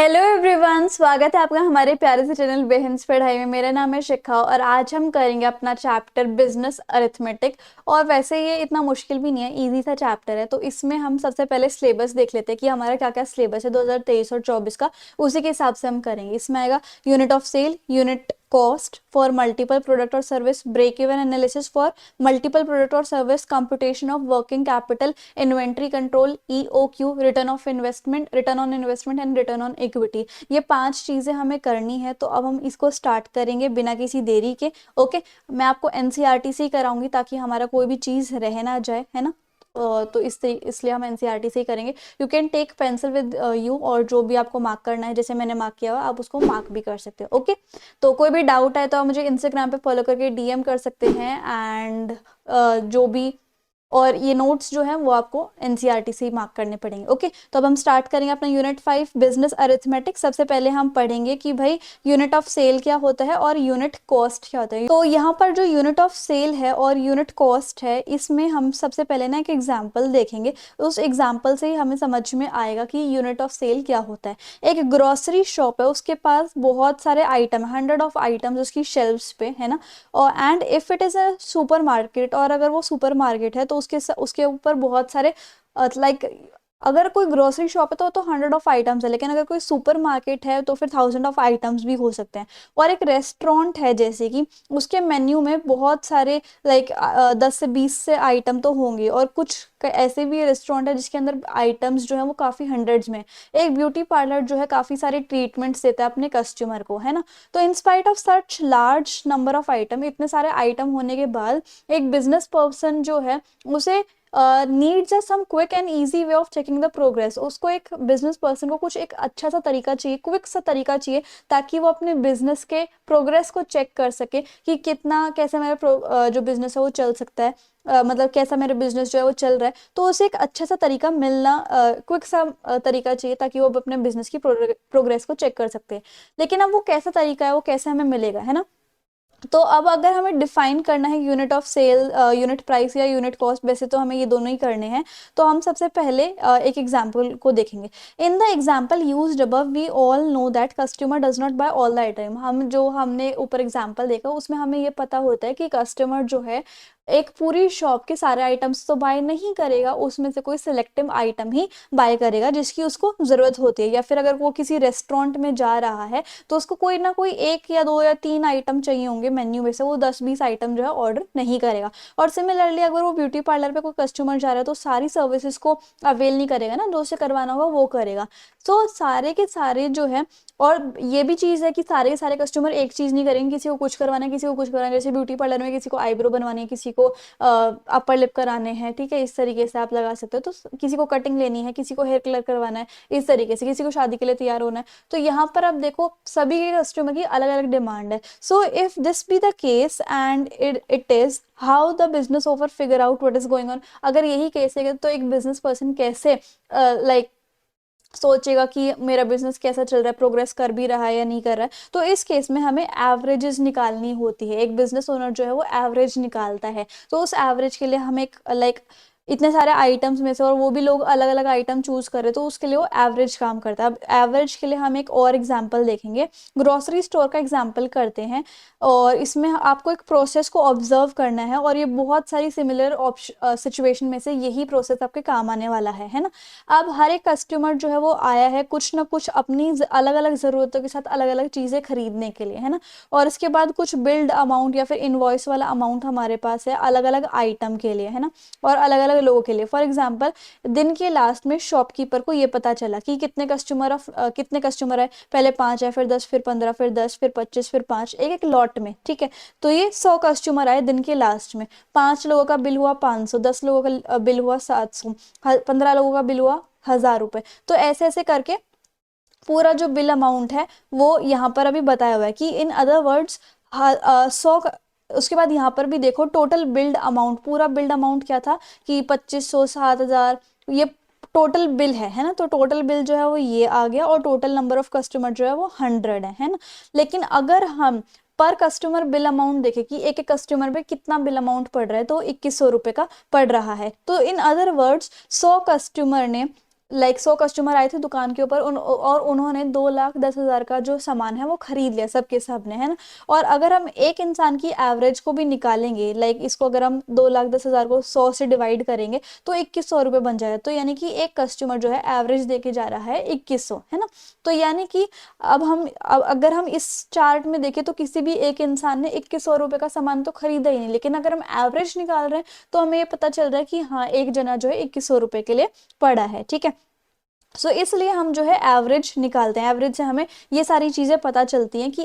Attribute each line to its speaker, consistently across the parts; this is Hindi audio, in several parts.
Speaker 1: हेलो एवरीवन, स्वागत है आपका हमारे प्यारे से चैनल बेहन्स पढ़ाई में। मेरा नाम है शिखा और आज हम करेंगे अपना चैप्टर बिजनेस अरिथमेटिक। और वैसे ये इतना मुश्किल भी नहीं है, इजी सा चैप्टर है। तो इसमें हम सबसे पहले सिलेबस देख लेते हैं कि हमारा क्या क्या सिलेबस है 2023 और 24 का। उसी के हिसाब से हम करेंगे। इसमें आएगा unit of sale, unit cost for multiple product और service, break even analysis for multiple product और service, computation of working capital, inventory control, EOQ, return of investment, return on investment and return on equity. ये 5 चीजें हमें करनी है। तो अब हम इसको स्टार्ट करेंगे बिना किसी देरी के। ओके, मैं आपको एनसीईआरटी से ही कराऊंगी ताकि हमारा कोई भी चीज रह ना जाए, है ना। तो इसलिए हम एनसीईआरटी से ही करेंगे। You can take pencil with you, और जो भी आपको मार्क करना है, जैसे मैंने मार्क किया हुआ, आप उसको मार्क भी कर सकते हो। ओके, तो कोई भी डाउट है तो आप मुझे इंस्टाग्राम पे फॉलो करके डीएम कर सकते हैं। एंड जो भी और ये नोट्स जो है वो आपको एनसीईआरटी से ही मार्क करने पड़ेंगे। ओके, तो अब हम स्टार्ट करेंगे अपना यूनिट 5 बिजनेस अरिथमेटिक। सबसे पहले हम पढ़ेंगे कि भाई यूनिट ऑफ सेल क्या होता है और यूनिट कॉस्ट क्या होता है। तो यहाँ पर जो यूनिट ऑफ सेल है और यूनिट कॉस्ट है, इसमें हम सबसे पहले ना एक एग्जाम्पल देखेंगे। उस एग्जाम्पल से ही हमें समझ में आएगा कि यूनिट ऑफ सेल क्या होता है। एक ग्रोसरी शॉप है, उसके पास बहुत सारे आइटम, 100 ऑफ आइटम्स उसकी शेल्फ्स पे, है ना। और and if it is a super market, और अगर वो सुपर मार्केट है तो उसके ऊपर बहुत सारे लाइक अगर कोई ग्रोसरी शॉप है तो 100 ऑफ आइटम्स है, लेकिन अगर कोई सुपर मार्केट है तो फिर 1000 ऑफ आइटम्स भी हो सकते हैं। और एक रेस्टोरेंट है जैसे कि, उसके मेन्यू में बहुत सारे 10 से 20 से आइटम तो होंगे। और कुछ ऐसे भी रेस्टोरेंट है जिसके अंदर आइटम्स जो है वो काफ़ी हंड्रेड्स में। एक ब्यूटी पार्लर जो है काफ़ी सारे ट्रीटमेंट्स देता है अपने कस्टमर को, है ना। तो in spite of such large number of item, इतने सारे आइटम होने के बाद एक बिजनेस पर्सन जो है उसे needs a some quick and easy way of checking the progress. उसको, एक बिजनेस पर्सन को कुछ एक अच्छा सा तरीका चाहिए, क्विक सा तरीका चाहिए, ताकि वो अपने बिजनेस के प्रोग्रेस को चेक कर सके कि कितना कैसे मेरा जो बिजनेस है वो चल सकता है। मतलब कैसा मेरा बिजनेस जो है वो चल रहा है। तो उसे एक अच्छा सा तरीका मिलना, क्विक सा तरीका चाहिए ताकि वो अपने बिजनेस की प्रोग्रेस को चेक कर सकते हैं। लेकिन अब वो कैसा तरीका है, वो कैसे हमें मिलेगा, है ना। तो अब अगर हमें डिफाइन करना है unit of sale, unit price या यूनिट कॉस्ट, वैसे तो हमें ये दोनों ही करने हैं। तो हम सबसे पहले एक एग्जांपल को देखेंगे। In the example used above we all know that customer does not buy all the item. हमने ऊपर एग्जांपल देखा, उसमें हमें ये पता होता है कि कस्टमर जो है एक पूरी शॉप के सारे आइटम्स तो बाय नहीं करेगा, उसमें से कोई सिलेक्टिव आइटम ही बाय करेगा जिसकी उसको जरूरत होती है। या फिर अगर वो किसी रेस्टोरेंट में जा रहा है तो उसको कोई ना कोई 1 या 2 या 3 आइटम चाहिए होंगे मेन्यू में से, वो 10-20 आइटम जो है ऑर्डर नहीं करेगा। और सिमिलरली अगर वो ब्यूटी पार्लर पे कोई कस्टमर जा रहा है तो सारी सर्विसेज को अवेल नहीं करेगा ना, जो उसे करवाना होगा वो करेगा। तो सारे के सारे जो है, और ये भी चीज़ है कि सारे के सारे कस्टमर एक चीज़ नहीं करेंगे, किसी को कुछ करवाना है, किसी को कुछ करवाना है। जैसे ब्यूटी पार्लर में किसी को आईब्रो बनवानी है, किसी को अपर लिप कराने हैं, ठीक है, इस तरीके से आप लगा सकते हो। तो किसी को कटिंग लेनी है, किसी को हेयर कलर करवाना है, इस तरीके से किसी को शादी के लिए तैयार होना है। तो यहाँ पर अब देखो सभी के कस्टमर की अलग अलग डिमांड है। So if this be the case and it is how the business over figure out what is going on. अगर यही केस है तो एक बिजनेस पर्सन कैसे सोचेगा कि मेरा बिजनेस कैसा चल रहा है, प्रोग्रेस कर भी रहा है या नहीं कर रहा है। तो इस केस में हमें एवरेजेस निकालनी होती है। एक बिजनेस ओनर जो है वो एवरेज निकालता है। तो उस एवरेज के लिए हम एक इतने सारे आइटम्स में से, और वो भी लोग अलग अलग आइटम चूज करे, तो उसके लिए वो एवरेज काम करता है। अब एवरेज के लिए हम एक और एग्जांपल देखेंगे, ग्रोसरी स्टोर का एग्जांपल करते हैं। और इसमें आपको एक प्रोसेस को ऑब्जर्व करना है, और ये बहुत सारी सिमिलर सिचुएशन में से यही प्रोसेस आपके काम आने वाला है ना। अब हर एक कस्टमर जो है वो आया है कुछ ना कुछ अपनी अलग अलग ज़रूरतों के साथ अलग अलग चीज़ें खरीदने के लिए, है ना। और इसके बाद कुछ बिल्ड अमाउंट या फिर इनवॉइस वाला अमाउंट हमारे पास है अलग अलग आइटम के लिए, है ना, और अलग अलग लोगों के लिए। फॉर एग्जाम्पल, दिन के लास्ट में शॉपकीपर को ये पता चला कि कितने कस्टमर है। पहले 5 है, फिर 10, फिर 15, फिर 10, फिर 25, फिर 5, एक एक लॉट में, ठीक है। तो ये 100 कस्टमर आए दिन के लास्ट में। 5 लोगों का बिल हुआ 500, 10 लोगों का बिल हुआ 700, 15 लोगों का बिल हुआ 1000 रुपए। तो ऐसे ऐसे करके पूरा जो बिल अमाउंट है वो यहाँ पर अभी बताया हुआ है कि इन अदर वर्ड्स 100। उसके बाद यहाँ पर भी देखो टोटल बिल्ड अमाउंट, पूरा बिल्ड अमाउंट क्या था कि 2500, 7000, ये टोटल बिल है ना। तो टोटल बिल जो है वो ये आ गया, और टोटल नंबर ऑफ कस्टमर जो है वो 100 है ना। लेकिन अगर हम पर कस्टमर बिल अमाउंट देखें कि एक एक कस्टमर पे कितना बिल अमाउंट पड़ रहा है, तो 2100 रुपये का पड़ रहा है। तो इन अदर वर्ड्स 100 कस्टमर ने लाइक 100 कस्टमर आए थे दुकान के ऊपर और उन्होंने 2,10,000 का जो सामान है वो खरीद लिया सबके सब ने, है ना। और अगर हम एक इंसान की एवरेज को भी निकालेंगे, लाइक इसको अगर हम 2,10,000 को 100 से डिवाइड करेंगे तो 2,100 रुपये बन जाएगा। तो यानी कि एक कस्टमर जो है एवरेज दे के जा रहा है 2,100, है ना। तो यानी कि अब अगर हम इस चार्ट में देखें तो किसी भी एक इंसान ने 2,100 रुपये का सामान तो खरीदा ही नहीं, लेकिन अगर हम एवरेज निकाल रहे हैं तो हमें ये पता चल रहा है कि हाँ एक जना जो है 2,100 रुपये के लिए पड़ा है, ठीक है। इसलिए हम जो है एवरेज निकालते हैं। एवरेज से हमें ये सारी चीज़ें पता चलती हैं कि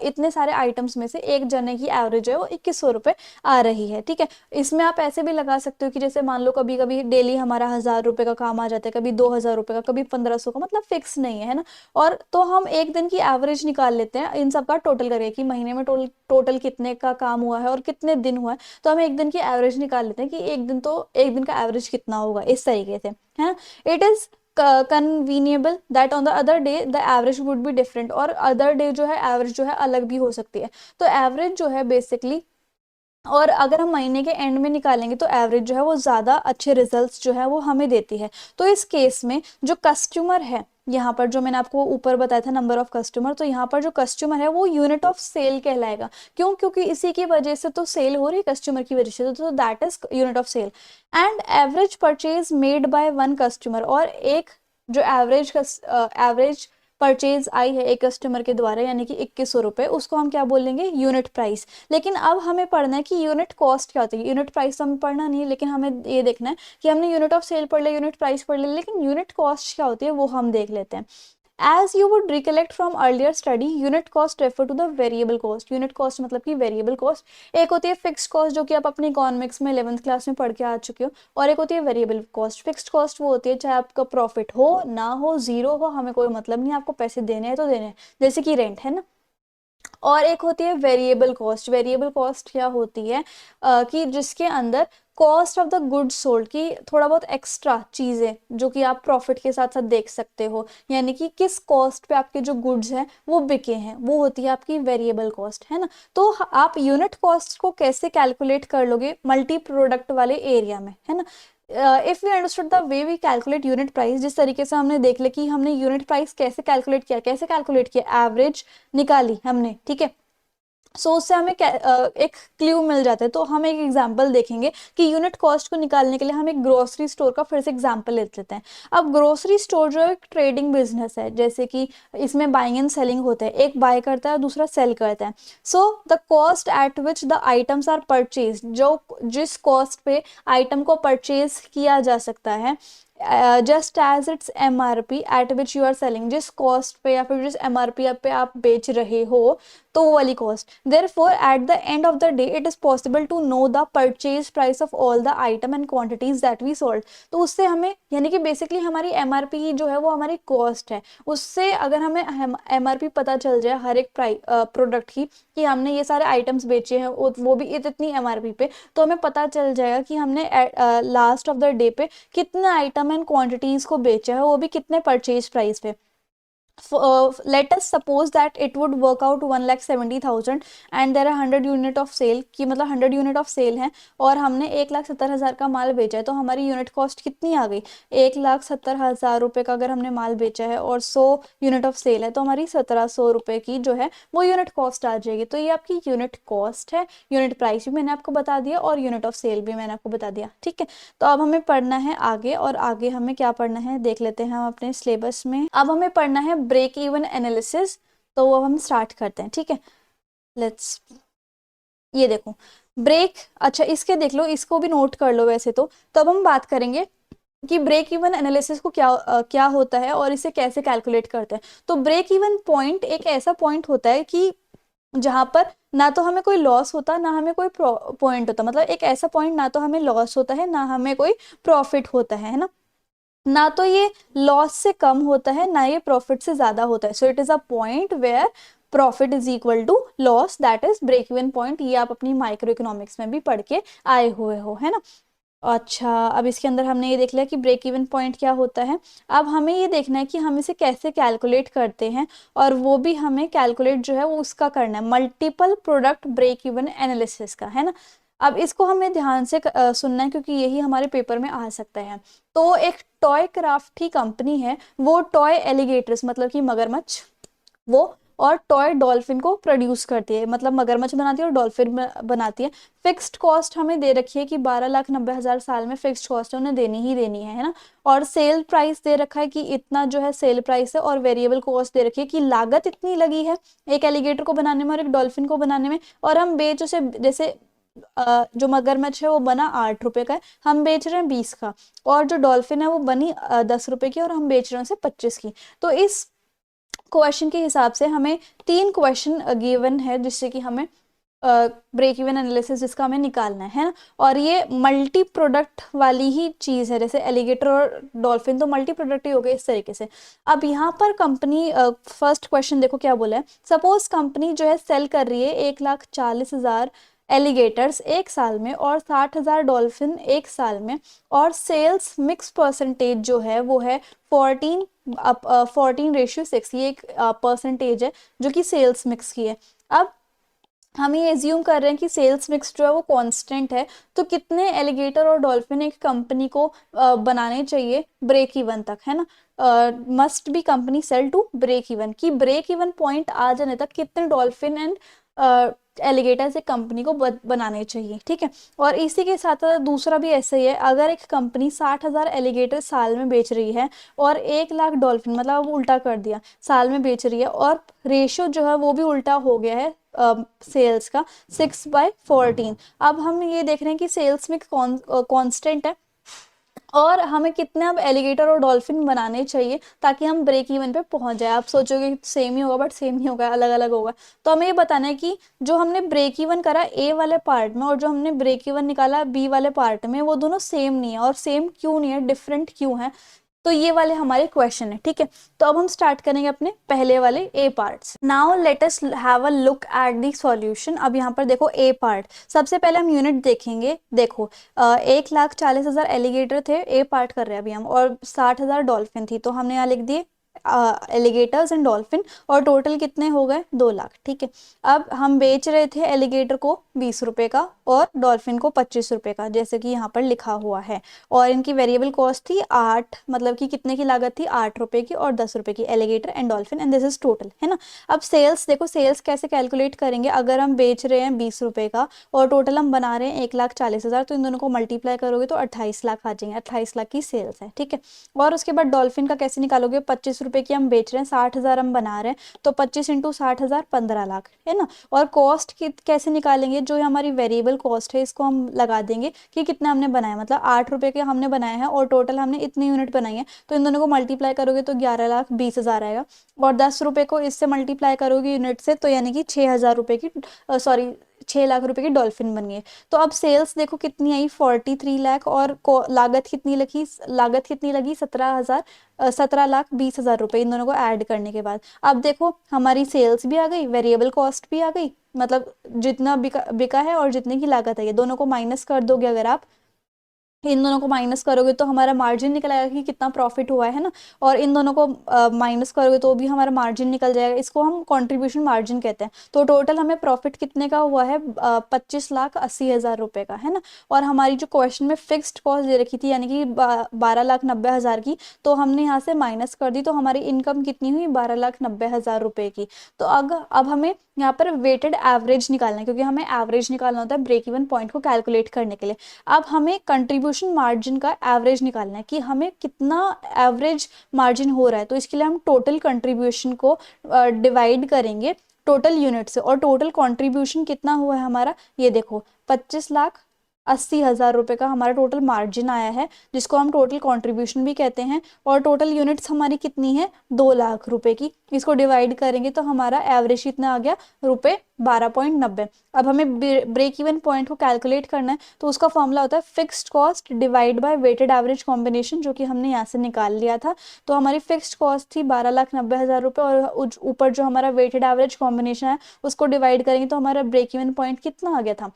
Speaker 1: इतने सारे आइटम्स में से एक जने की एवरेज है वो 2,100 रुपये आ रही है, ठीक है। इसमें आप ऐसे भी लगा सकते हो कि जैसे मान लो कभी कभी डेली हमारा 1,000 रुपये का काम आ जाता है, कभी 2,000 रुपये का, कभी 1,500 का, मतलब फिक्स नहीं है ना। और तो हम एक दिन की एवरेज निकाल लेते हैं इन सब का टोटल करके कि महीने में टोटल कितने का काम हुआ है और कितने दिन हुआ है। तो हम एक दिन की एवरेज निकाल लेते हैं कि एक दिन का एवरेज कितना होगा, इस तरीके से, है ना। It is conceivable that on the other day the average would be different, और अदर डे जो है एवरेज जो है अलग भी हो सकती है। तो एवरेज जो है बेसिकली, और अगर हम महीने के एंड में निकालेंगे तो एवरेज जो है वो ज़्यादा अच्छे रिजल्ट्स जो है वो हमें देती है। तो इस केस में जो कस्टमर है, यहाँ पर जो मैंने आपको ऊपर बताया था नंबर ऑफ कस्टमर, तो यहाँ पर जो कस्टमर है वो यूनिट ऑफ सेल कहलाएगा। क्यों? क्योंकि इसी की वजह से तो सेल हो रही है, कस्टमर की वजह से, तो that is unit of sale. And average purchase made by one customer, और एक जो एवरेज परचेज आई है एक कस्टमर के द्वारा यानी कि 2,100 रुपये, उसको हम क्या बोलेंगे? Unit price. लेकिन अब हमें पढ़ना है कि यूनिट कॉस्ट क्या होती है। यूनिट प्राइस तो हमें पढ़ना नहीं है, लेकिन हमें ये देखना है कि हमने यूनिट ऑफ सेल पढ़ लिया, यूनिट प्राइस पढ़ लिया, लेकिन यूनिट कॉस्ट क्या होती है वो हम देख लेते हैं। As you would recollect from earlier study, unit cost refer to the variable cost. Unit cost मतलब कि variable cost। एक होती है fixed cost जो कि आप अपने इकोनॉमिक्स में 11th क्लास में पढ़ के आ चुके हो, और एक होती है variable cost। fixed cost वो होती है चाहे आपका प्रॉफिट हो ना हो, जीरो हो, हमें कोई मतलब नहीं, आपको पैसे देने हैं तो देने हैं, जैसे कि रेंट, है ना। और एक होती है वेरिएबल कॉस्ट। वेरिएबल कॉस्ट क्या होती है कि जिसके अंदर cost of the goods sold की थोड़ा बहुत एक्स्ट्रा चीज़ें जो कि आप प्रॉफिट के साथ साथ देख सकते हो, यानी कि किस कॉस्ट पे आपके जो गुड्स हैं वो बिके हैं, वो होती है आपकी वेरिएबल कॉस्ट, है ना। तो आप यूनिट कॉस्ट को कैसे कैलकुलेट कर लोगे? मल्टी प्रोडक्ट वाले एरिया में, है ना। If we understood the way we calculate unit price, जिस तरीके से हमने देख लिया कि हमने यूनिट प्राइस कैसे कैलकुलेट किया, एवरेज निकाली हमने, ठीक है। उससे हमें एक क्ल्यू मिल जाता है। तो हम एक एग्जांपल देखेंगे कि यूनिट कॉस्ट को निकालने के लिए हम एक ग्रोसरी स्टोर का फिर से एग्जांपल ले लेते हैं। अब ग्रोसरी स्टोर जो एक ट्रेडिंग बिजनेस है, जैसे कि इसमें बाइंग एंड सेलिंग होता है, एक बाय करता है दूसरा सेल करता है। The cost at which the items are purchase, जो जिस कॉस्ट पे आइटम को परचेज किया जा सकता है, just as its MRP at which you are selling, जिस कॉस्ट पे या फिर जिस MRP पे आप बेच रहे हो, तो वो वाली cost. Therefore at the end of the day it is possible to know the purchase price of all the item and quantities that we sold. तो उससे हमें, यानी कि बेसिकली हमारी MRP ही जो है वो हमारी कॉस्ट है। उससे अगर हमें MRP पता चल जाए हर एक प्रोडक्ट की, कि हमने ये सारे आइटम्स बेचे हैं वो भी इतनी MRP पे, तो हमें पता चल जाएगा कि हमने लास्ट ऑफ द डे पे कितने आइटम एंड क्वांटिटीज को बेचा है, वो भी कितने परचेज प्राइस पे। Let us suppose that it would work out 1,70,000 and there are 100 unit of sale, कि मतलब 100 यूनिट ऑफ सेल है और हमने 1,70,000 का माल बेचा है, तो हमारी यूनिट कॉस्ट कितनी आ गई? 1,70,000 रुपये का अगर हमने माल बेचा है और 100 यूनिट ऑफ सेल है, तो हमारी 1,700 रुपये की जो है वो यूनिट कॉस्ट आ जाएगी। तो ये आपकी यूनिट कॉस्ट है। यूनिट प्राइस भी मैंने आपको बता दिया और यूनिट ऑफ सेल भी मैंने आपको बता दिया, ठीक है। तो अब हमें पढ़ना है आगे, और आगे हमें क्या पढ़ना है देख लेते हैं हम अपने सिलेबस में। अब हमें पढ़ना है ब्रेक इवन एनालिसिस। तो वो हम स्टार्ट करते हैं, ठीक है। लेट्स, ये देखो ब्रेक, अच्छा इसके देख लो, इसको भी नोट कर लो वैसे तो। अब हम बात करेंगे कि ब्रेक इवन एनालिसिस को क्या होता है और इसे कैसे कैलकुलेट करते हैं। तो ब्रेक इवन पॉइंट एक ऐसा पॉइंट होता है कि जहां पर ना तो हमें कोई लॉस होता ना हमें कोई पॉइंट होता, मतलब एक ऐसा पॉइंट ना तो हमें लॉस होता है ना हमें कोई प्रॉफिट होता है ना। ना तो ये लॉस से कम होता है ना ये प्रॉफिट से ज्यादा होता है। So it is a point where profit is equal to loss, that is break even point. ये आप अपनी माइक्रो इकोनॉमिक्स में भी पढ़ के आए हुए हो, है ना। अच्छा, अब इसके अंदर हमने ये देख लिया कि ब्रेक इवन पॉइंट क्या होता है। अब हमें ये देखना है कि हम इसे कैसे कैलकुलेट करते हैं, और वो भी हमें कैलकुलेट जो है वो उसका करना है multiple product break even analysis का, है ना। अब इसको हमें ध्यान से सुनना है क्योंकि यही हमारे पेपर में आ सकता है। तो एक टॉय क्राफ्ट की कंपनी है, वो टॉय एलिगेटर्स मतलब कि मगरमच्छ वो और टॉय डॉल्फिन को प्रोड्यूस करती है, मतलब मगरमच्छ बनाती है और डॉल्फिन बनाती है। फिक्स्ड कॉस्ट हमें दे रखी है कि 12,90,000 साल में फिक्स्ड कॉस्ट उन्हें देनी ही देनी है ना। और सेल प्राइस दे रखा है कि इतना जो है सेल प्राइस है, और वेरिएबल कॉस्ट दे रखी है कि लागत इतनी लगी है एक एलिगेटर को बनाने में और एक डॉल्फिन को बनाने में, और हम बेच उसे जैसे जो मगरमच्छ है वो बना 8 रुपए का है, हम बेच रहे हैं 20 का, और जो डॉल्फिन है वो बनी 10 रुपए की और हम बेच रहे हैं उसे 25 की। तो इस क्वेश्चन के हिसाब से हमें 3 क्वेश्चन गिवन है जिससे कि हमें ब्रेक इवन एनालिसिस जिसका हमें निकालना है ना। और ये मल्टी प्रोडक्ट वाली ही चीज़ है, जैसे एलिगेटर और डॉल्फिन तो मल्टी प्रोडक्ट ही हो गए इस तरीके से। अब यहाँ पर कंपनी फर्स्ट क्वेश्चन देखो क्या बोला है। सपोज कंपनी जो है सेल कर रही है 1,40,000 एलिगेटर्स एक साल में और 60,000 डॉल्फिन एक साल में, और सेल्स मिक्स परसेंटेज जो है वो है 14:6, ये एक परसेंटेज है जो कि सेल्स मिक्स की है। अब हम ये एज्यूम कर रहे हैं कि सेल्स मिक्स जो है वो कांस्टेंट है, तो कितने एलिगेटर और डॉल्फिन एक कंपनी को बनाने चाहिए ब्रेक इवन तक, है ना। Must be company sell to break even, कि ब्रेक इवन पॉइंट आ जाने तक कितने डॉल्फिन एंड एलिगेटर्स एक कंपनी को बनाने चाहिए, ठीक है। और इसी के साथ साथ दूसरा भी ऐसे ही है, अगर एक कंपनी 60,000 एलिगेटर साल में बेच रही है और 1 लाख डॉल्फिन, मतलब अब उल्टा कर दिया, साल में बेच रही है, और रेशियो जो है वो भी उल्टा हो गया है सेल्स का 6/14। अब हम ये देख रहे हैं कि सेल्स में कांस्टेंट है और हमें कितने अब एलिगेटर और डॉल्फिन बनाने चाहिए ताकि हम ब्रेक इवन पे पहुंच जाए। आप सोचोगे सेम ही होगा, बट सेम नहीं होगा, अलग अलग होगा। तो हमें ये बताना है कि जो हमने ब्रेक इवन करा ए वाले पार्ट में और जो हमने ब्रेक इवन निकाला बी वाले पार्ट में, वो दोनों सेम नहीं है, और सेम क्यों नहीं है, डिफरेंट क्यों है। तो ये वाले हमारे क्वेश्चन है, ठीक है। तो अब हम स्टार्ट करेंगे अपने पहले वाले A parts. Now let us have a look at the solution. अब यहाँ पर देखो ए पार्ट, सबसे पहले हम यूनिट देखेंगे। देखो 1,40,000 एलिगेटर थे, ए पार्ट कर रहे हैं अभी हम, और 60,000 डॉल्फिन थी, तो हमने यहाँ लिख दिए एलिगेटर्स एंड डॉल्फिन, और टोटल कितने हो गए 2 लाख, ठीक है। अब हम बेच रहे थे एलिगेटर को 20 रुपए का और डॉल्फिन को 25 रुपए का, जैसे कि यहाँ पर लिखा हुआ है। और इनकी वेरिएबल कॉस्ट थी 8, मतलब कि कितने की लागत थी 8 रुपए की और 10 रुपए की, alligator and dolphin, and this is total, है ना। अब सेल्स देखो, सेल्स कैसे कैलकुलेट करेंगे, अगर हम बेच रहे हैं 20 रुपए का और टोटल हम बना रहे हैं 1,40,000, तो इन दोनों को मल्टीप्लाई करोगे तो 28 लाख आ जाएंगे, 28 लाख की सेल्स है, ठीक है। और उसके बाद डॉल्फिन का कैसे निकालोगे, 25 रुपए की हम बेच रहे हैं, 60,000 हम बना रहे हैं, तो 25 इंटू 60,000 15 लाख, है ना। और कॉस्ट की कैसे निकालेंगे, जो हमारी वेरिएबल कॉस्ट है इसको हम लगा देंगे कि कितना हमने बनाया, मतलब 8 रुपए के हमने बनाए हैं और टोटल हमने इतनी यूनिट बनाई है, तो इन दोनों को मल्टीप्लाई करोगे तो 11,20,000 आएगा। और 10 रुपए को इससे मल्टीप्लाई करोगे यूनिट से, तो यानी कि 6,000 रुपए की, सॉरी 6 लाख रुपए की डॉल्फिन बन गई। तो अब सेल्स देखो कितनी आई 43 लाख, और लागत कितनी लगी 17,000, 17,20,000 रुपए इन दोनों को ऐड करने के बाद। अब देखो हमारी सेल्स भी आ गई, वेरिएबल कॉस्ट भी आ गई, मतलब जितना बिका है और जितने की लागत है, ये दोनों को माइनस कर दोगे अगर आप, इन दोनों को माइनस करोगे तो हमारा मार्जिन निकल आएगा कि कितना प्रॉफिट हुआ है ना। और इन दोनों को माइनस करोगे तो भी हमारा मार्जिन निकल जाएगा, इसको हम कंट्रीब्यूशन मार्जिन कहते हैं। तो टोटल हमें प्रॉफिट कितने का हुआ है 25,80,000 रुपए का, है ना। और हमारी जो क्वेश्चन में फिक्स्ड कॉस्ट दे रखी थी यानी कि 12,90,000 की, तो हमने यहाँ से माइनस कर दी, तो हमारी इनकम कितनी हुई 12,90,000 रुपए की। तो अब हमें यहाँ पर वेटेड एवरेज निकालना है, क्योंकि हमें एवरेज निकालना होता है ब्रेक इवन पॉइंट को कैलकुलेट करने के लिए। अब हमें कंट्रीब्यूशन मार्जिन का एवरेज निकालना है कि हमें कितना एवरेज मार्जिन हो रहा है, तो इसके लिए हम टोटल कंट्रीब्यूशन को डिवाइड करेंगे टोटल यूनिट से, और टोटल कंट्रीब्यूशन कितना हुआ है हमारा, ये देखो 25,80,000 रुपए का हमारा टोटल मार्जिन आया है, जिसको हम टोटल कंट्रीब्यूशन भी कहते हैं। और टोटल यूनिट्स हमारी कितनी है 2 लाख रुपए की, इसको डिवाइड करेंगे तो हमारा एवरेज कितना आ गया रुपए 12.90। अब हमें ब्रेक इवन पॉइंट को कैलकुलेट करना है, तो उसका फॉर्मूला होता है fixed cost divide by weighted average combination, जो कि हमने यहाँ से निकाल लिया था। तो हमारी फिक्स्ड कॉस्ट थी 12,90,000 रुपए, और ऊपर जो हमारा वेटेड एवरेज कॉम्बिनेशन है उसको डिवाइड करेंगे तो हमारा ब्रेक इवन पॉइंट कितना आ गया था,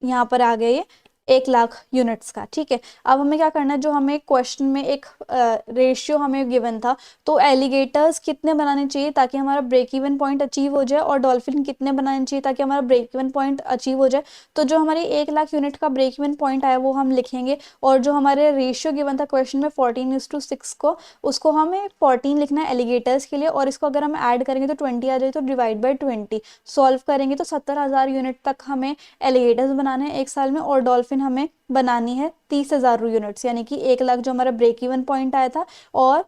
Speaker 1: यहाँ पर आ गया ये 1 लाख यूनिट्स का। ठीक है, अब हमें क्या करना है, जो हमें क्वेश्चन में एक रेशियो हमें गिवन था, तो एलिगेटर्स कितने बनाने चाहिए ताकि हमारा ब्रेक इवन पॉइंट अचीव हो जाए, और डॉल्फिन कितने बनाने चाहिए ताकि हमारा ब्रेक इवन पॉइंट अचीव हो जाए। तो जो हमारी 1 लाख यूनिट का ब्रेक इवन पॉइंट आया वो हम लिखेंगे, और जो हमारे रेशियो गिवन था क्वेश्चन में 14:6 को, उसको हमें 14 लिखना है एलिगेटर्स के लिए, और इसको अगर हम ऐड करेंगे तो 20 आ जाए, तो डिवाइड बाई 20 सॉल्व करेंगे तो 70,000 यूनिट तक हमें एलिगेटर्स बनाने हैं 1 साल में, और डॉल्फिन हमें बनानी है 30,000 यूनिट्स, यानी कि 1 लाख जो हमारा ब्रेक इवन पॉइंट आया था, और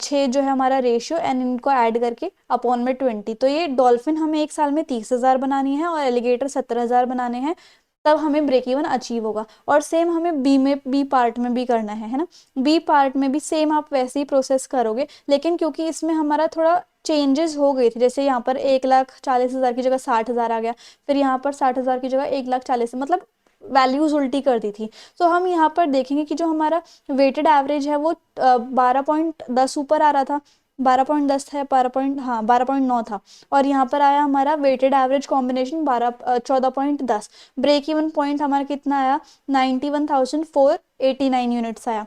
Speaker 1: 6 जो है हमारा रेशियो, एंड इनको ऐड करके अपॉन में 20। तो ये डॉल्फिन हमें 1 साल में 30,000 बनानी है और एलिगेटर 70,000 बनाने हैं, तब हमें ब्रेक इवन अचीव होगा। और सेम हमें बी पार्ट में भी करना है ना। बी पार्ट में भी सेम आप वैसे ही प्रोसेस करोगे, लेकिन क्योंकि इसमें हमारा थोड़ा चेंजेस हो गई थी, जैसे यहाँ पर 1,40,000 की जगह 60,000 आ गया, फिर यहाँ पर 60,000 की जगह 1,40,000, मतलब वैल्यूज उल्टी कर दी थी। तो हम यहाँ पर देखेंगे कि जो हमारा वेटेड एवरेज है वो 12.10 ऊपर आ रहा था, 12.10 था, 12.9 था, और यहाँ पर आया हमारा weighted average combination 14.10। Break even point हमारा कितना आया, 91,489 यूनिट्स आया।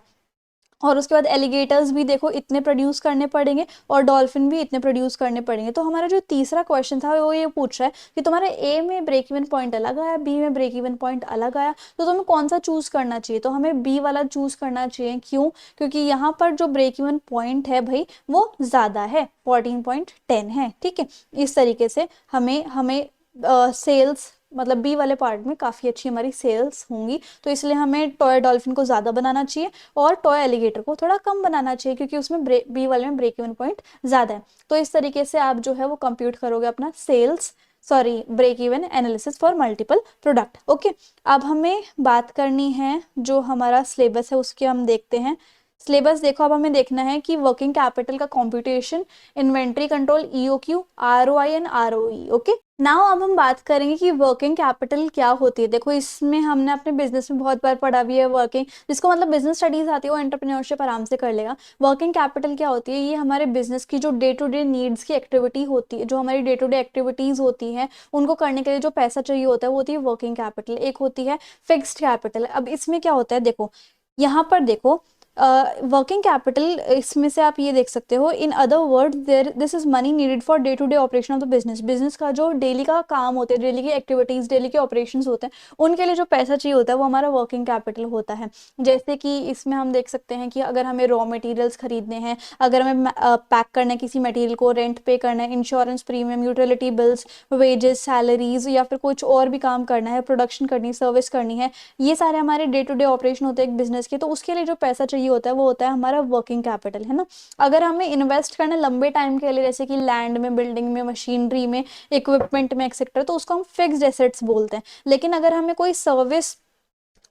Speaker 1: और उसके बाद एलिगेटर्स भी देखो इतने प्रोड्यूस करने पड़ेंगे, और डॉल्फिन भी इतने प्रोड्यूस करने पड़ेंगे। तो हमारा जो तीसरा क्वेश्चन था वो ये पूछ रहा है कि तुम्हारे ए में ब्रेक इवन पॉइंट अलग आया, बी में ब्रेक इवन पॉइंट अलग आया, तो तुम्हें कौन सा चूज करना चाहिए। तो हमें बी वाला चूज करना चाहिए। क्यों? क्योंकि यहाँ पर जो ब्रेक इवन पॉइंट है भाई वो ज़्यादा है, 14.10 है। ठीक है, इस तरीके से हमें हमें सेल्स, मतलब बी वाले पार्ट में काफ़ी अच्छी हमारी सेल्स होंगी, तो इसलिए हमें टॉय डॉल्फिन को ज़्यादा बनाना चाहिए और टॉय एलिगेटर को थोड़ा कम बनाना चाहिए, क्योंकि उसमें बी वाले में ब्रेक इवन पॉइंट ज़्यादा है। तो इस तरीके से आप जो है वो कंप्यूट करोगे अपना sales, sorry break even analysis for multiple product. Okay, अब हमें बात करनी है जो हमारा सिलेबस है उसके, हम देखते हैं सिलेबस। देखो, अब हमें देखना है कि वर्किंग कैपिटल का computation, inventory control, EOQ, ROI and ROE. Okay, now अब हम बात करेंगे कि वर्किंग कैपिटल क्या होती है। देखो, इसमें हमने अपने बिजनेस में बहुत बार पढ़ा भी है। वर्किंग, जिसको मतलब बिजनेस स्टडीज आती है वो एंटरप्रेन्योरशिप आराम से कर लेगा। वर्किंग कैपिटल क्या होती है, ये हमारे बिजनेस की जो डे टू डे नीड्स की एक्टिविटी होती है, जो हमारी डे टू डे एक्टिविटीज होती हैं उनको करने के लिए जो पैसा चाहिए होता है वो होती है वर्किंग कैपिटल। एक होती है फिक्स्ड कैपिटल। अब इसमें क्या होता है, देखो यहाँ पर देखो, वर्किंग कैपिटल, इसमें से आप ये देख सकते हो, in other word there this is money needed for day to day operation of the business. Business का जो डेली का काम होते हैं, डेली की एक्टिविटीज, डेली के ऑपरेशंस होते हैं, उनके लिए जो पैसा चाहिए होता है वो हमारा वर्किंग कैपिटल होता है। जैसे कि इसमें हम देख सकते हैं कि अगर हमें रॉ मटेरियल्स खरीदने हैं, अगर हमें पैक करना है किसी मटेरियल को, रेंट पे करना है, insurance premium, utility bills, wages, salaries, या फिर कुछ और भी काम करना है, प्रोडक्शन करनी है, सर्विस करनी है, ये सारे हमारे डे टू डे ऑपरेशन होते हैं एक बिजनेस के, तो उसके लिए जो पैसा चाहिए होता है वो होता है हमारा वर्किंग कैपिटल, है ना। अगर हमें इन्वेस्ट करना है लंबे टाइम के लिए, जैसे कि लैंड में, बिल्डिंग में, मशीनरी में, इक्विपमेंट में, एक्सेट्रा, तो उसको हम फिक्स्ड एसेट्स बोलते हैं। लेकिन अगर हमें कोई सर्विस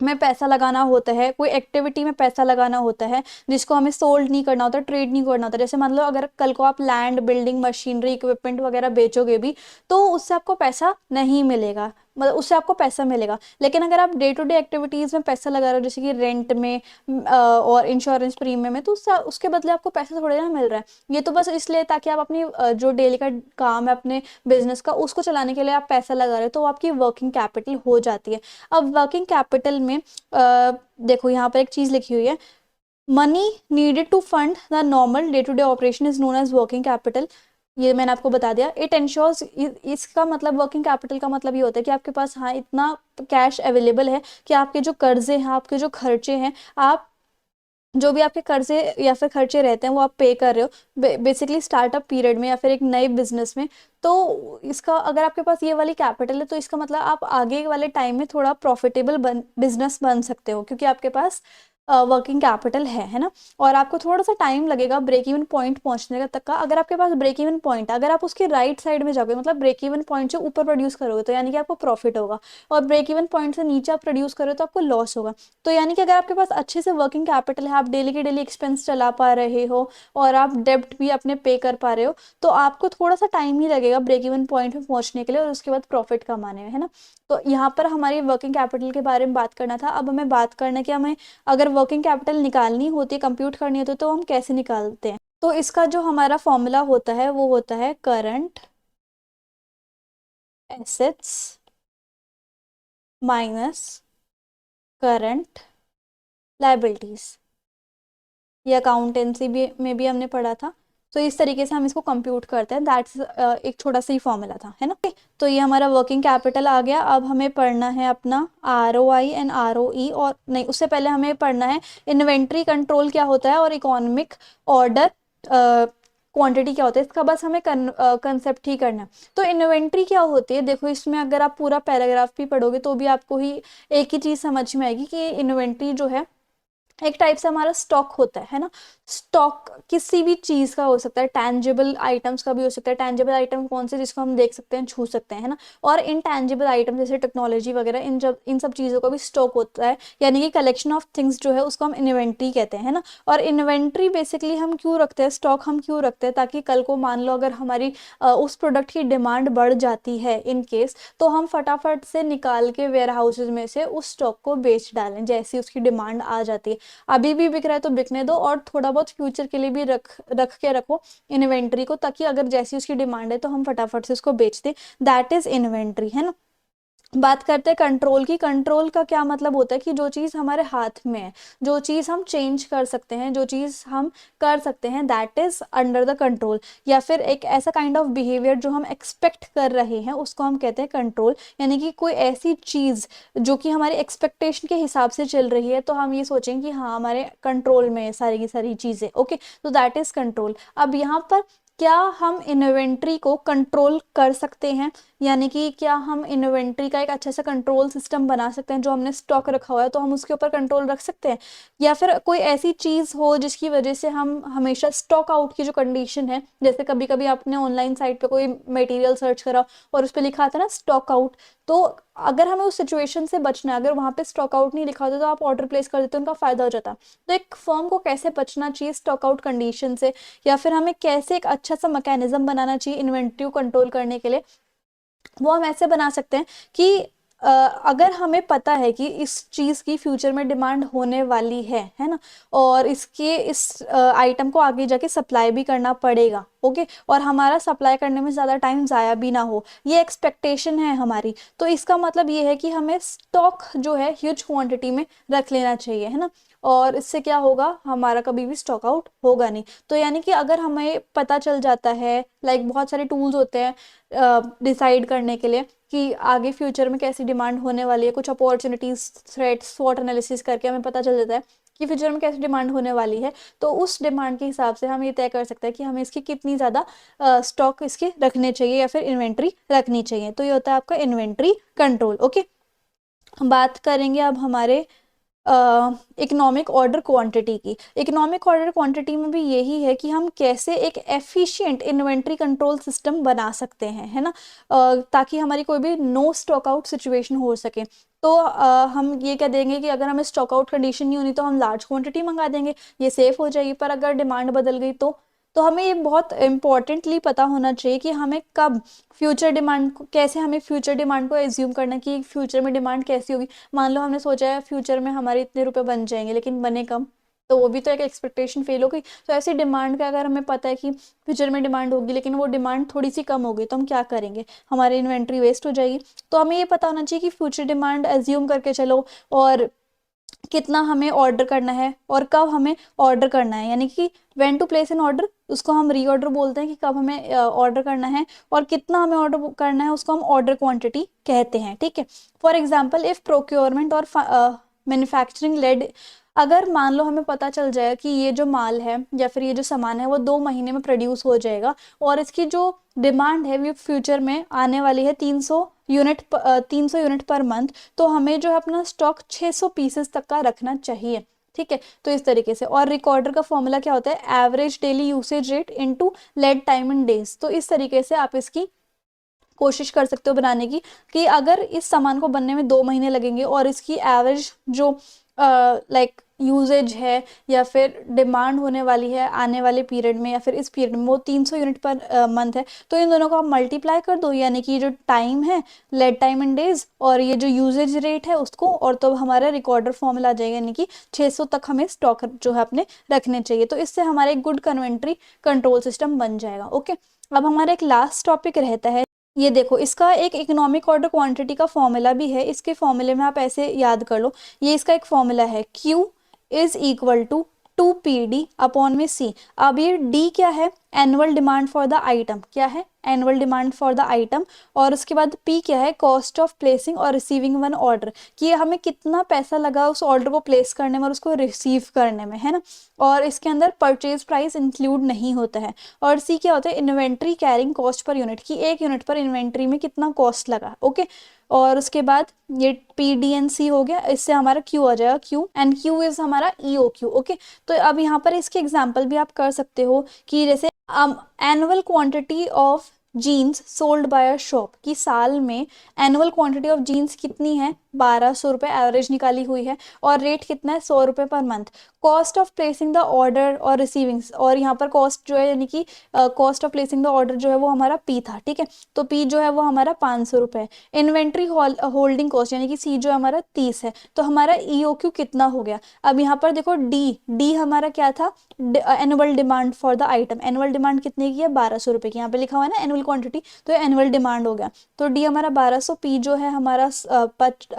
Speaker 1: में पैसा लगाना होता है, कोई एक्टिविटी में पैसा लगाना होता है जिसको हमें सोल्ड नहीं करना होता, ट्रेड नहीं करना होता, जैसे मान लो अगर कल को आप लैंड, बिल्डिंग, मशीनरी, इक्विपमेंट वगैरह बेचोगे भी, तो उससे आपको पैसा नहीं मिलेगा, मतलब उससे आपको पैसा मिलेगा। लेकिन अगर आप डे टू डे एक्टिविटीज़ में पैसा लगा रहे हो, जैसे कि रेंट में और इंश्योरेंस प्रीमियम में, तो उससे उसके बदले आपको पैसा थोड़ा ना मिल रहा है। ये तो बस इसलिए ताकि आप अपनी जो डेली का काम है अपने बिजनेस का, उसको चलाने के लिए आप पैसा लगा रहे हो, तो वो आपकी वर्किंग कैपिटल हो जाती है। अब वर्किंग कैपिटल में देखो यहाँ पर एक चीज लिखी हुई है, money needed to fund the normal day to day operation is known as working capital. ये मैंने आपको बता दिया। इट एंश्योर्स, इसका मतलब वर्किंग कैपिटल का मतलब ये होता है कि आपके पास हाँ इतना कैश अवेलेबल है कि आपके जो कर्जे हैं, आपके जो खर्चे हैं, आप जो भी आपके कर्जे या फिर खर्चे रहते हैं वो आप पे कर रहे हो बेसिकली स्टार्टअप पीरियड में या फिर एक नए बिजनेस में। तो इसका अगर आपके पास ये वाली कैपिटल है तो इसका मतलब आप आगे वाले टाइम में थोड़ा प्रॉफिटेबल बिजनेस बन सकते हो, क्योंकि आपके पास वर्किंग कैपिटल है ना। और आपको थोड़ा सा टाइम लगेगा ब्रेक इवन पॉइंट पहुंचने का तक का। अगर आपके पास ब्रेक इवन पॉइंट, अगर आप उसके राइट साइड में जाओगे, मतलब ब्रेक इवन पॉइंट से ऊपर प्रोड्यूस करोगे तो यानी कि आपको प्रॉफिट होगा, और ब्रेक इवन पॉइंट से नीचे आप प्रोड्यूस करोगे तो आपको लॉस होगा। तो यानी कि अगर आपके पास अच्छे से वर्किंग कैपिटल है, आप डेली के डेली एक्सपेंस चला पा रहे हो और आप डेब्ट भी अपने पे कर पा रहे हो, तो आपको थोड़ा सा टाइम ही लगेगा ब्रेक इवन पॉइंट में पहुंचने के लिए और उसके बाद प्रॉफिट कमाने में, है ना। तो यहाँ पर हमारी वर्किंग कैपिटल के बारे में बात करना था। अब हमें बात करना है कि हमें अगर वर्किंग कैपिटल निकालनी होती है, कंप्यूट करनी होती है, तो हम कैसे निकालते हैं। तो इसका जो हमारा फॉर्मूला होता है वो होता है current assets minus current liabilities, ये अकाउंटेंसी भी में भी हमने पढ़ा था। तो इस तरीके से हम इसको कंप्यूट करते हैं। दैट्स एक छोटा सा ही फॉर्मूला था, है ना। तो ये हमारा वर्किंग कैपिटल आ गया। अब हमें पढ़ना है अपना ROI एंड ROE, और नहीं, उससे पहले हमें पढ़ना है इन्वेंट्री कंट्रोल क्या होता है और इकोनॉमिक ऑर्डर क्वांटिटी क्या होता है। इसका बस हमें कंसेप्ट ही करना है। तो इन्वेंट्री क्या होती है, देखो इसमें अगर आप पूरा पैराग्राफ भी पढ़ोगे तो भी आपको ही एक ही चीज़ समझ में आएगी कि इन्वेंट्री जो है एक टाइप से हमारा स्टॉक होता है ना। स्टॉक किसी भी चीज का हो सकता है, टैंजिबल आइटम्स का भी हो सकता है। टैंजिबल आइटम कौन से, जिसको हम देख सकते हैं, छू सकते हैं, है ना। और इनटैंजिबल आइटम जैसे टेक्नोलॉजी वगैरह, इन सब चीजों का भी स्टॉक होता है, यानी कि कलेक्शन ऑफ थिंग्स जो है उसको हम इन्वेंट्री कहते हैं, है ना। और इन्वेंट्री बेसिकली हम क्यों रखते हैं, स्टॉक हम क्यों रखते हैं, ताकि कल को मान लो अगर हमारी उस प्रोडक्ट की डिमांड बढ़ जाती है इन केस, तो हम फटाफट से निकाल के वेयर हाउसेज में से उस स्टॉक को बेच डालें जैसी उसकी डिमांड आ जाती है। अभी भी बिक रहा है तो बिकने दो, और थोड़ा बहुत फ्यूचर के लिए भी रख रख के रखो इन्वेंट्री को, ताकि अगर जैसी उसकी डिमांड है तो हम फटाफट से उसको बेच दें। दैट इज इन्वेंट्री, है ना। बात करते हैं कंट्रोल की। कंट्रोल का क्या मतलब होता है कि जो चीज़ हमारे हाथ में है, जो चीज़ हम चेंज कर सकते हैं, जो चीज़ हम कर सकते हैं, that is under the control. या फिर एक ऐसा काइंड ऑफ बिहेवियर जो हम एक्सपेक्ट कर रहे हैं उसको हम कहते हैं कंट्रोल। यानी कि कोई ऐसी चीज़ जो कि हमारे एक्सपेक्टेशन के हिसाब से चल रही है, तो हम ये सोचेंगे कि हाँ हमारे कंट्रोल में सारी की सारी चीज़ें, ओके। तो दैट इज कंट्रोल। अब यहाँ पर क्या हम इन्वेंट्री को कंट्रोल कर सकते हैं, यानी कि क्या हम इन्वेंट्री का एक अच्छा सा कंट्रोल सिस्टम बना सकते हैं। जो हमने स्टॉक रखा हुआ है तो हम उसके ऊपर कंट्रोल रख सकते हैं। या फिर कोई ऐसी चीज़ हो जिसकी वजह से हम हमेशा स्टॉक आउट की जो कंडीशन है, जैसे कभी कभी आपने ऑनलाइन साइट पे कोई मटेरियल सर्च करा और उस पर लिखा था ना स्टॉक आउट, तो अगर हमें उस सिचुएशन से बचना है, अगर वहाँ पे स्टॉक आउट नहीं लिखा होता तो आप ऑर्डर प्लेस कर देते, उनका फायदा हो जाता। तो एक फर्म को कैसे बचना चाहिए स्टॉक आउट कंडीशन से, या फिर हमें कैसे एक अच्छा सा मैकेनिज्म बनाना चाहिए इन्वेंट्री को कंट्रोल करने के लिए, वो हम ऐसे बना सकते हैं कि अगर हमें पता है कि इस चीज़ की फ्यूचर में डिमांड होने वाली है ना, और इसके इस आइटम को आगे जाके सप्लाई भी करना पड़ेगा, ओके, और हमारा सप्लाई करने में ज़्यादा टाइम ज़ाया भी ना हो, ये एक्सपेक्टेशन है हमारी। तो इसका मतलब ये है कि हमें स्टॉक जो है ह्यूज क्वांटिटी में रख लेना चाहिए, है ना। और इससे क्या होगा, हमारा कभी भी स्टॉक आउट होगा नहीं। तो यानी कि अगर हमें पता चल जाता है, लाइक बहुत सारे टूल्स होते हैं डिसाइड करने के लिए कि आगे फ्यूचर में कैसी डिमांड होने वाली है, कुछ अपॉर्चुनिटीज, थ्रेट्स, स्वॉट एनालिसिस करके हमें पता चल जाता है कि फ्यूचर में कैसी डिमांड होने वाली है। तो उस डिमांड के हिसाब से हम ये तय कर सकते हैं कि हमें इसकी कितनी ज़्यादा स्टॉक इसके रखने चाहिए या फिर इन्वेंट्री रखनी चाहिए। तो ये होता है आपका इन्वेंट्री कंट्रोल, ओके। हम बात करेंगे अब हमारे इकोनॉमिक ऑर्डर क्वांटिटी की। इकोनॉमिक ऑर्डर क्वांटिटी में भी यही है कि हम कैसे एक एफिशिएंट इन्वेंट्री कंट्रोल सिस्टम बना सकते हैं, है ना, ताकि हमारी कोई भी नो स्टॉक आउट सिचुएशन हो सके। तो हम ये कह देंगे कि अगर हमें स्टॉक आउट कंडीशन नहीं होनी तो हम लार्ज क्वांटिटी मंगा देंगे, ये सेफ हो जाएगी। पर अगर डिमांड बदल गई तो हमें ये बहुत इंपॉर्टेंटली पता होना चाहिए कि हमें कब फ्यूचर डिमांड को, कैसे हमें फ्यूचर डिमांड को एज्यूम करना कि फ्यूचर में डिमांड कैसी होगी। मान लो हमने सोचा है फ्यूचर में हमारे इतने रुपए बन जाएंगे, लेकिन बने कम, तो वो भी तो एक एक्सपेक्टेशन फेल हो गई। तो ऐसी डिमांड का अगर हमें पता है कि फ्यूचर में डिमांड होगी लेकिन वो डिमांड थोड़ी सी कम होगी, तो हम क्या करेंगे, हमारी इन्वेंट्री वेस्ट हो जाएगी। तो हमें ये पता होना चाहिए कि फ्यूचर डिमांड एज्यूम करके चलो, और कितना हमें ऑर्डर करना है और कब हमें ऑर्डर करना है, यानी कि when to place an order, उसको हम रीऑर्डर बोलते हैं कि कब हमें ऑर्डर करना है, और कितना हमें ऑर्डर करना है उसको हम ऑर्डर क्वांटिटी कहते हैं, ठीक है। फॉर एग्जांपल इफ प्रोक्योरमेंट और मैन्युफैक्चरिंग लेड, अगर मान लो हमें पता चल जाए कि ये जो माल है या फिर ये जो सामान है वो 2 महीने में प्रोड्यूस हो जाएगा, और इसकी जो डिमांड है वो फ्यूचर में आने वाली है 300 यूनिट पर मंथ, तो हमें जो है अपना स्टॉक 600 पीसेस तक का रखना चाहिए, ठीक है। तो इस तरीके से, और रिकॉर्डर का फॉर्मूला क्या होता है, average daily usage rate into lead time in days. तो इस तरीके से आप इसकी कोशिश कर सकते हो बनाने की, कि अगर इस सामान को बनने में 2 महीने लगेंगे और इसकी एवरेज जो लाइक यूजेज है या फिर डिमांड होने वाली है आने वाले पीरियड में या फिर इस पीरियड में वो 300 यूनिट पर मंथ है, तो इन दोनों को आप मल्टीप्लाई कर दो, यानी कि जो टाइम है लेड टाइम इन डेज और ये जो यूजेज रेट है उसको, और तो हमारा रिकॉर्डर फॉर्मूला आ जाएगा, यानी कि 600 तक हमें स्टॉक जो है अपने रखने चाहिए। तो इससे हमारा एक गुड कन्वेंट्री कंट्रोल सिस्टम बन जाएगा, ओके। अब हमारा एक लास्ट टॉपिक रहता है ये देखो, इसका एक इकोनॉमिक ऑर्डर क्वांटिटी का फॉर्मूला भी है, इसके फॉर्मूले में आप ऐसे याद कर लो, ये इसका एक फॉर्मूला है, Q is equal to 2PD upon में C। अब ये D क्या है, annual demand for the item, क्या है, annual demand for the item, और उसके बाद P क्या है, कॉस्ट ऑफ प्लेसिंग और रिसीविंग वन ऑर्डर, कि ये हमें कितना पैसा लगा उस ऑर्डर को प्लेस करने में और उसको रिसीव करने में, है ना। और इसके अंदर परचेज प्राइस इंक्लूड नहीं होता है। और C क्या होता है, inventory carrying cost per unit, की एक यूनिट पर इन्वेंट्री में कितना कॉस्ट लगा, ओके। और उसके बाद ये PDNC हो गया, इससे हमारा Q आ जाएगा, Q एंड Q इज हमारा EOQ, ओके। तो अब यहाँ पर इसके एग्जाम्पल भी आप कर सकते हो कि जैसे annual quantity of jeans sold by a shop, की साल में एनुअल क्वांटिटी ऑफ जीन्स कितनी है, 1200 रुपये एवरेज निकाली हुई है, और रेट कितना है, 100 रुपये per month. Cost of placing the order और रिसीविंग, और यहाँ पर कॉस्ट जो है यानी कि cost of placing the order जो है वो हमारा P था, ठीक है, तो P जो है वो हमारा 500 रुपये। इन्वेंट्री होल्डिंग कॉस्ट यानी कि C जो हमारा 30 है, तो हमारा EOQ कितना हो गया। अब यहाँ पर देखो D हमारा क्या था, annual demand for the item, annual demand कितने की है, 1200 रुपये की, यहाँ पे लिखा हुआ है ना एनुअल क्वांटिटी, तो एनुअल डिमांड हो गया, तो D हमारा 1200, P जो है हमारा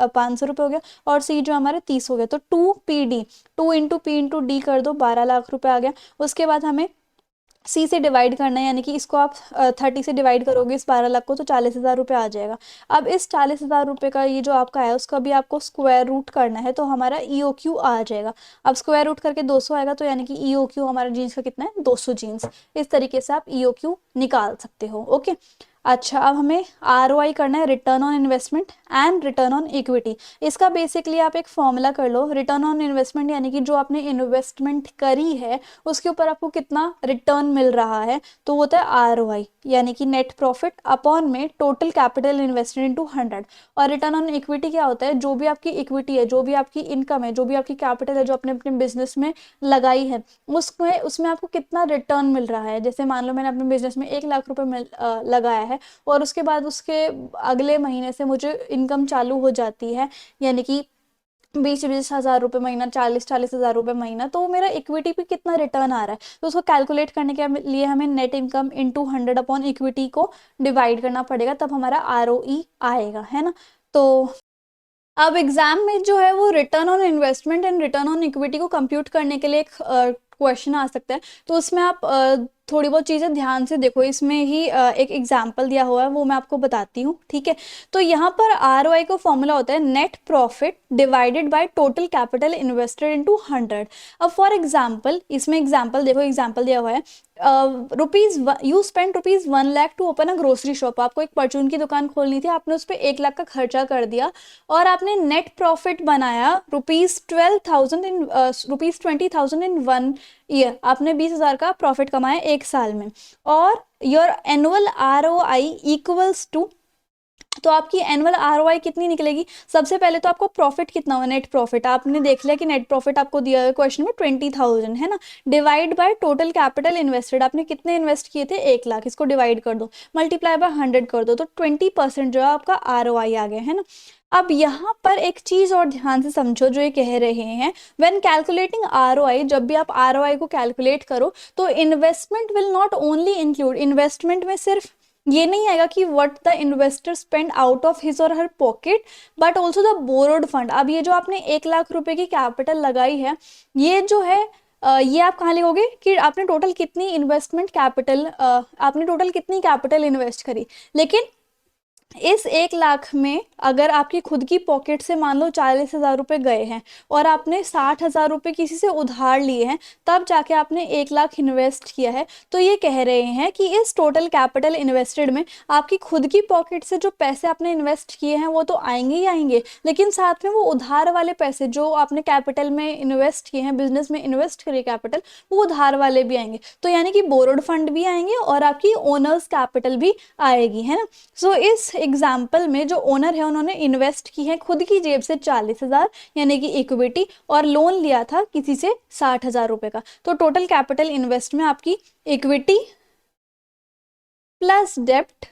Speaker 1: 500 रुपये हो गया, और C जो हमारे 30 हो गया, तो 2PD, 2 into P into D कर दो, 12 लाख रुपए आ गया। उसके बाद हमें C से डिवाइड करना है, यानी कि इसको आप 30 से डिवाइड करोगे इस 12 लाख को, तो 40,000 रुपये आ जाएगा। अब इस 40,000 रुपये का ये जो आपका है उसका भी आपको स्क्वायर रूट करना है, तो हमारा EOQ आ जाएगा। अब स्क्वायर रूट करके 200 आएगा, तो यानी कि EOQ हमारा जीन्स का कितना है, 200 जीन्स। इस तरीके से आप EOQ निकाल सकते हो, ओके। अच्छा, अब हमें ROI करना है, return on investment and return on equity. इसका बेसिकली आप एक फॉर्मूला कर लो, रिटर्न ऑन इन्वेस्टमेंट यानी कि जो आपने इन्वेस्टमेंट करी है उसके ऊपर आपको कितना रिटर्न मिल रहा है, तो वो होता है ROI, यानी कि नेट प्रॉफिट अपॉन में टोटल कैपिटल इन्वेस्टेड इनटू 100। और रिटर्न ऑन इक्विटी क्या होता है, जो भी आपकी इक्विटी है, जो भी आपकी इनकम है, जो भी आपकी कैपिटल है जो आपने अपने बिजनेस में लगाई है, उसमें आपको कितना रिटर्न मिल रहा है। जैसे मान लो मैंने अपने बिजनेस में 1 लाख रुपए लगाया है, और उसके बाद उसके अगले महीने से मुझे इनकम चालू हो जाती है, यानी कि 20-20 हज़ार रुपये महीना, 40-40 हज़ार रुपये महीना, तो मेरा इक्विटी पे कितना रिटर्न आ रहा है, तो उसको कैलकुलेट करने के लिए हमें net income into 100 upon equity को डिवाइड करना पड़ेगा, तब हमारा ROE आएगा, है ना। तो अब एग्जाम में जो है वो return on investment and return on equity को कंप्यूट करने के लिए एक क्वेश्चन आ सकता है, तो उसमें आप थोड़ी बहुत चीज़ें ध्यान से देखो। इसमें ही एक एग्जाम्पल दिया हुआ है, वो मैं आपको बताती हूँ, ठीक है। तो यहाँ पर ROI का फॉर्मूला होता है net profit divided by total capital invested into 100। अब फॉर एग्जाम्पल, इसमें एग्जाम्पल देखो, एग्जाम्पल दिया हुआ है, you spend ₹1 lakh to open a grocery shop. आपको एक परचून की दुकान खोलनी थी, आपने उस पर 1 लाख का खर्चा कर दिया, और आपने नेट प्रॉफिट बनाया ₹20,000 इन 1 ईयर। आपने 20,000 का प्रॉफिट कमाया 1 साल में, और your annual ROI equals to, तो आपकी एनुअल ROI कितनी निकलेगी। सबसे पहले तो आपको प्रॉफिट कितना हुआ, नेट प्रॉफिट आपने देख लिया कि नेट प्रॉफिट आपको दिया है क्वेश्चन में 20,000, है ना, divide by total capital invested, आपने कितने इन्वेस्ट किए थे, 1 लाख, इसको डिवाइड कर दो, मल्टीप्लाई बाय 100 कर दो, तो 20% जो है आपका ROI आ गया, है ना। अब यहाँ पर एक चीज और ध्यान से समझो, जो ये कह रहे हैं, व्हेन कैलकुलेटिंग ROI, जब भी आप ROI को कैलकुलेट करो, तो investment will not only include, investment में सिर्फ ये नहीं आएगा कि what the investor spend out of his or her pocket, but also the borrowed fund. अब ये जो आपने 1 लाख रुपए की कैपिटल लगाई है, ये जो है ये आप कहाँ लिखोगे कि आपने टोटल कितनी इन्वेस्टमेंट कैपिटल, आपने टोटल कितनी कैपिटल इन्वेस्ट करी। लेकिन इस 1 लाख में अगर आपकी खुद की पॉकेट से मान लो 40,000 रुपये गए हैं, और आपने 60,000 रुपये किसी से उधार लिए हैं, तब जाके आपने 1 लाख इन्वेस्ट किया है, तो ये कह रहे हैं कि इस टोटल कैपिटल इन्वेस्टेड में आपकी खुद की पॉकेट से जो पैसे आपने इन्वेस्ट किए हैं वो तो आएंगे ही आएंगे, लेकिन साथ में वो उधार वाले पैसे जो आपने कैपिटल में इन्वेस्ट किए हैं, बिजनेस में इन्वेस्ट करिए कैपिटल, वो उधार वाले भी आएंगे, तो यानी कि बोरोड फंड भी आएंगे और आपकी ओनर्स कैपिटल भी आएगी, है ना। सो इस एग्जाम्पल में जो ओनर है उन्होंने इन्वेस्ट की है खुद की जेब से 40,000 यानी कि इक्विटी, और लोन लिया था किसी से 60,000 रुपए का, तो टोटल कैपिटल इन्वेस्ट में आपकी इक्विटी प्लस डेप्ट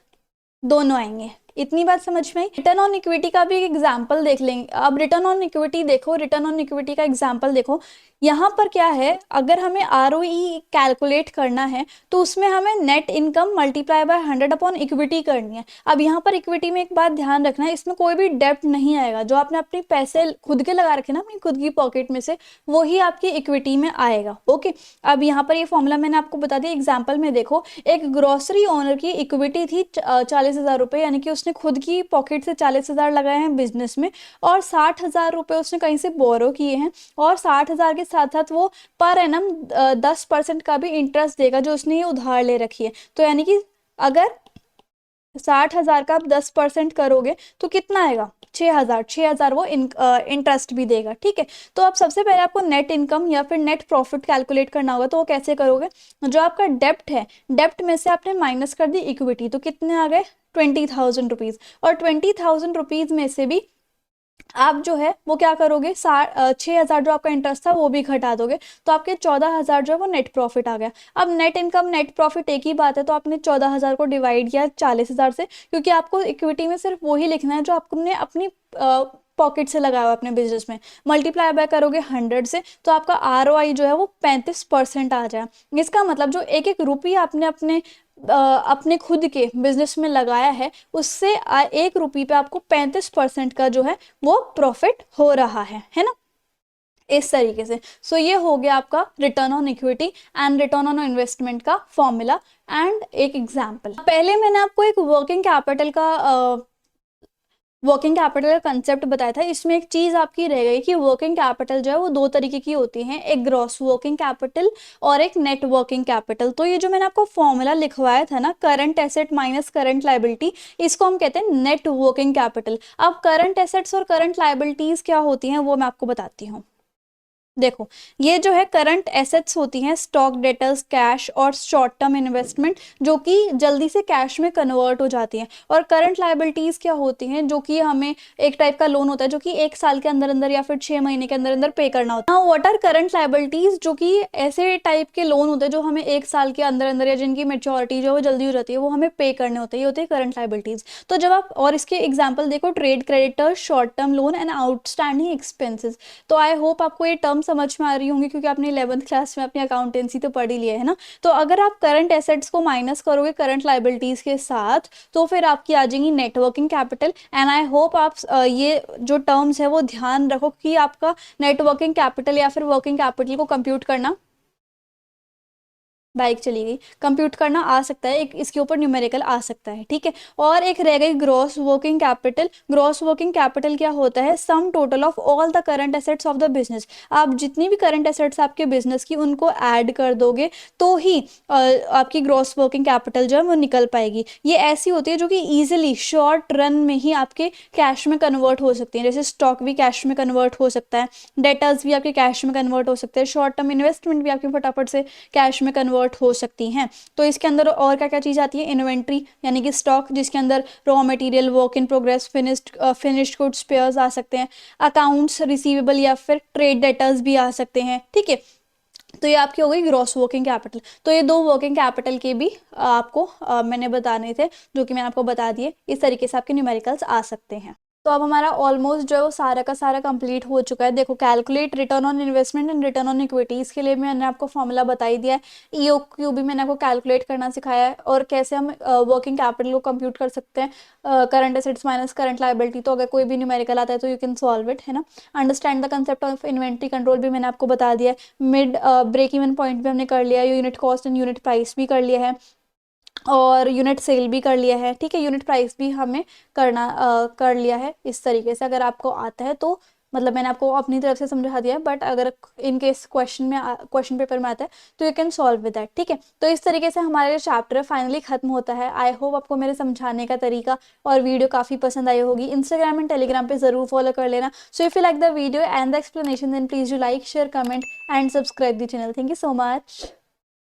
Speaker 1: दोनों आएंगे, इतनी बात समझ में आई। रिटर्न ऑन इक्विटी का भी एक एग्जाम्पल देख लेंगे। अब रिटर्न ऑन इक्विटी देखो, रिटर्न ऑन इक्विटी का एग्जाम्पल देखो। यहाँ पर क्या है, अगर हमें ROE कैलकुलेट करना है तो उसमें हमें net income multiply by 100 upon equity करनी है। अब यहाँ पर इक्विटी में एक बात ध्यान रखना है, इसमें कोई भी डेप्ट नहीं आएगा। जो आपने अपने पैसे खुद के लगा रखे ना अपनी खुद की पॉकेट में से, वो ही आपकी इक्विटी में आएगा। ओके, अब यहाँ पर ये फॉर्मूला मैंने आपको बता दिया। एग्जाम्पल में देखो, एक ग्रोसरी ओनर की इक्विटी थी 40,000 रुपये, यानी कि उसने खुद की पॉकेट से 40,000 लगाए हैं बिजनेस में, और 60,000 रुपये उसने कहीं से बोरो किए हैं, और 60,000 के साथ साथ वो पर एनम 10% का भी इंटरेस्ट देगा जो उसने ये उधार ले रखी है। तो यानी कि अगर 60,000 का आप 10% करोगे तो कितना आएगा, 6,000 वो इंटरेस्ट भी देगा। ठीक है, तो अब सबसे पहले आपको नेट इनकम या फिर नेट प्रॉफिट कैलकुलेट करना होगा। तो वो कैसे करोगे, जो आपका डेप्ट है, डेप्ट में से आपने माइनस कर दी इक्विटी, तो कितने आ गए 20,000 रुपीज। और 20,000 रुपीज में से भी आप जो है वो क्या करोगे, 6,000 जो आपका इंटरेस्ट था वो भी घटा दोगे, तो आपके 14,000 जो है वो नेट प्रॉफिट आ गया। अब नेट इनकम नेट प्रॉफिट एक ही बात है, तो आपने 14,000 को डिवाइड किया 40,000 से, क्योंकि आपको इक्विटी में सिर्फ वही लिखना है जो आपने अपनी पॉकेट से लगाया हुआ अपने बिजनेस में। मल्टीप्लाई बाय करोगे 100 से, तो आपका ROI जो है वो 35% आ जाए। इसका मतलब जो एक एक रुपया आपने अपने खुद के बिजनेस में लगाया है, उससे 1 रुपये पे आपको 35% का जो है वो प्रॉफिट हो रहा है ना, इस तरीके से। सो ये हो गया आपका return on equity and return on investment का फॉर्मूला एंड एक एग्जाम्पल। पहले मैंने आपको एक वर्किंग कैपिटल का कंसेप्ट बताया था। इसमें एक चीज आपकी रह गई कि वर्किंग कैपिटल जो है वो दो तरीके की होती है, एक ग्रॉस वर्किंग कैपिटल और एक नेट वर्किंग कैपिटल। तो ये जो मैंने आपको फॉर्मूला लिखवाया था ना, current asset minus current liability, इसको हम कहते हैं नेट वर्किंग कैपिटल। अब करंट एसेट्स और करंट लाइबिलिटीज क्या होती हैं वो मैं आपको बताती हूँ। देखो, ये जो है करंट एसेट्स होती हैं स्टॉक, डेटर्स, कैश और शॉर्ट टर्म इन्वेस्टमेंट, जो कि जल्दी से कैश में कन्वर्ट हो जाती हैं। और करंट लाइबिलिटीज क्या होती हैं, जो कि हमें एक टाइप का लोन होता है जो कि 1 साल के अंदर अंदर या फिर 6 महीने के अंदर अंदर पे करना होता है। व्हाट आर करंट लाइबिलिटीज, जो कि ऐसे टाइप के लोन होते हैं जो हमें 1 साल के अंदर अंदर या जिनकी मेच्योरिटी जो है वो जल्दी हो जाती है, वो हमें पे करने होते हैं, ये होते हैं करंट लाइबिलिटीज। तो जब आप और इसके एग्जाम्पल देखो, trade creditors, short term loan and outstanding expenses. तो आई होप आपको ये टर्म समझ में आ रही होंगी, क्योंकि आपने 11th क्लास में अपनी अकाउंटेंसी तो पढ़ी ली है ना। तो अगर आप करंट एसेट्स को माइनस करोगे करंट लाइबिलिटीज के साथ, तो फिर आपकी आ जाएंगी networking capital. And I hope आप ये जो टर्म्स है वो ध्यान रखो कि आपका नेटवर्किंग कैपिटल या फिर वर्किंग कैपिटल को कंप्यूट करना, बाइक चली गई, कंप्यूट करना आ सकता है, एक इसके ऊपर न्यूमेरिकल आ सकता है। ठीक है, और एक रह गई gross working capital. Gross working capital क्या होता है, sum total of all the current assets of the business. आप जितनी भी करंट एसेट्स आपके बिजनेस की उनको ऐड कर दोगे तो ही आपकी ग्रॉस वर्किंग कैपिटल जो है वो निकल पाएगी। ये ऐसी होती है जो कि ईजिली शॉर्ट रन में ही आपके कैश में कन्वर्ट हो सकती है। जैसे स्टॉक भी कैश में कन्वर्ट हो सकता है, डेटर्स भी आपके कैश में कन्वर्ट हो सकते हैं, शॉर्ट टर्म इन्वेस्टमेंट भी आपके फटाफट से कैश में कन्वर्ट हो सकती हैं। तो इसके अंदर और क्या क्या चीज़ आती है, इन्वेंट्री यानी कि स्टॉक, जिसके अंदर raw material, work in progress, finished goods, spares आ सकते हैं, अकाउंट्स रिसीवेबल या फिर ट्रेड डेटर्स भी आ सकते हैं। ठीक है, तो ये आपकी हो गई ग्रॉस वर्किंग कैपिटल। तो ये दो वर्किंग कैपिटल के भी आपको मैंने बताने थे, जो कि मैंने आपको बता दिए। इस तरीके से आपके न्यूमेरिकल्स आ सकते हैं। तो अब हमारा ऑलमोस्ट जो है वो सारा का सारा कंप्लीट हो चुका है। देखो, calculate return on investment and return on equity, इसके लिए मैंने आपको फॉर्मूला बता ही दिया है। EOQ भी मैंने आपको कैलकुलेट करना सिखाया है, और कैसे हम वर्किंग कैपिटल को कंप्यूट कर सकते हैं, current assets minus current liability. तो अगर कोई भी न्यूमेरिकल आता है तो यू कैन सॉल्व इट, है ना। Understand the concept of inventory control भी मैंने आपको बता दिया है। मिड ब्रेक इवन पॉइंट भी हमने कर लिया है, unit cost and unit price भी कर लिया है, और यूनिट सेल भी कर लिया है। ठीक है, यूनिट प्राइस भी हमें कर लिया है। इस तरीके से अगर आपको आता है तो मतलब मैंने आपको अपनी तरफ से समझा दिया है, बट अगर इन केस क्वेश्चन पेपर में आता है तो you can solve with that. ठीक है, तो इस तरीके से हमारा जो चैप्टर फाइनली खत्म होता है। आई होप आपको मेरे समझाने का तरीका और वीडियो काफ़ी पसंद आई होगी। इंस्टाग्राम एंड टेलीग्राम पे जरूर फॉलो कर लेना। So if you like the video and the explanation, then please do like, share, comment and subscribe the channel. Thank you so much.